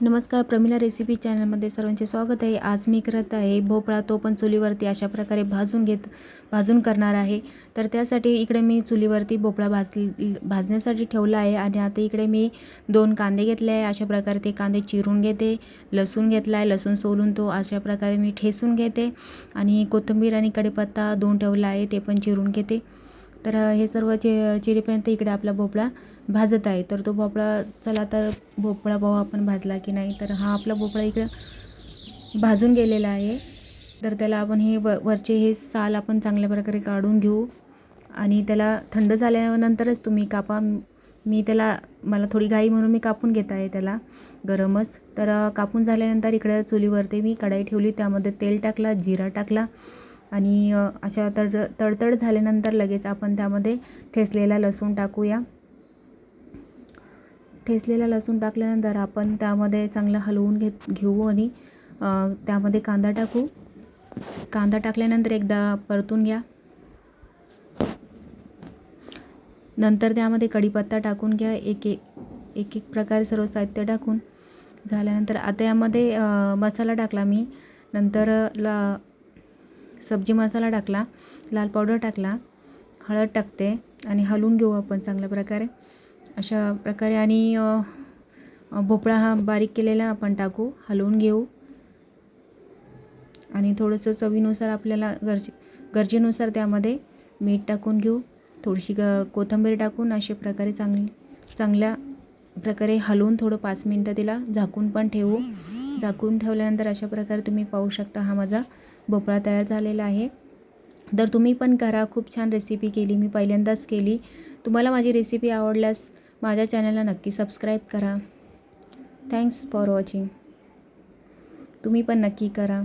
नमस्कार, प्रमिला रेसिपी चॅनलमध्ये सर्वांचे स्वागत आहे। आज मी करत आहे भोपळा, तो पण चुलीवरती अशा प्रकारे भाजून करणार आहे। तर त्यासाठी इकडे मी चुलीवरती भोपळा भाजण्यासाठी ठेवला आहे आणि आता इकडे मी 2 कांदे घेतले आहे। अशा प्रकारे ते कांदे चिरून घेते। लसूण घेतला आहे, लसूण सोलून तो अशा प्रकारे मी ठेचून घेते आणि कोथिंबीर आणि कढीपत्ता 2 ठेवला आहे, ते पण चिरून घेते। तर हे सर्व चिरेपर्यंत इकडे आपला भोपळा भाजत आहे। तर तो भोपळा, चला तर भोपळा पाहू आपण भाजला की नाही। तर हा आपला भोपळा इकडे भाजून गेलेला आहे। तर त्याला आपण हे वरचे हे साल आपण चांगल्या प्रकारे काढून घेऊ आणि त्याला थंड झाल्यानंतरच तुम्ही कापा। मला थोडी घाई म्हणून मी कापून घेत आहे त्याला गरमच। तर कापून झाल्यानंतर इकडे चुलीवरती मी कढाई ठेवली, त्यामध्ये तेल टाकला, जिरा टाकला आणि अशा तडतड झाल्यानंतर लगेच आपण त्यामध्ये ठेचलेला लसूण टाकूया। ठेचलेला लसूण टाकल्यानंतर आपण त्यामध्ये चांगलं हलवून घेऊ आणि त्यामध्ये कांदा टाकू। कांदा टाकल्यानंतर एकदा परतून घ्या। नंतर त्यामध्ये कढीपत्ता टाकून घ्या, एक एक प्रकारे सर्व साहित्य टाकून झाल्यानंतर आता यामध्ये मसाला टाकला मी। नंतर सब्जी मसाला टाकला, लाल पावडर टाकला, हळद टाकते आणि हलवून घेऊ आपण चांगल्या प्रकारे अशा प्रकारे। आणि भोपळा हा बारीक केलेला आपण टाकू, हलवून घेऊ आणि थोडंसं चवीनुसार आपल्याला गरजेनुसार त्यामध्ये मीठ टाकून घेऊ, थोडीशी कोथिंबीर टाकून अशा प्रकारे चांगल्या प्रकारे हलवून थोडं 5 मिनिटं तिला झाकून पण ठेवू। झाकून ठेवल्यानंतर अशा प्रकारे तुम्ही पाहू शकता हा माझा भोपळा तयार झालेला आहे। तर तुम्ही पण करा, खूप छान रेसिपी केली, मी पहिल्यांदाच केली। तुम्हाला माझी रेसिपी आवडल्यास माझ्या चॅनलला नक्की सबस्क्राईब करा। Thanks for watching. तुम्ही पण नक्की करा।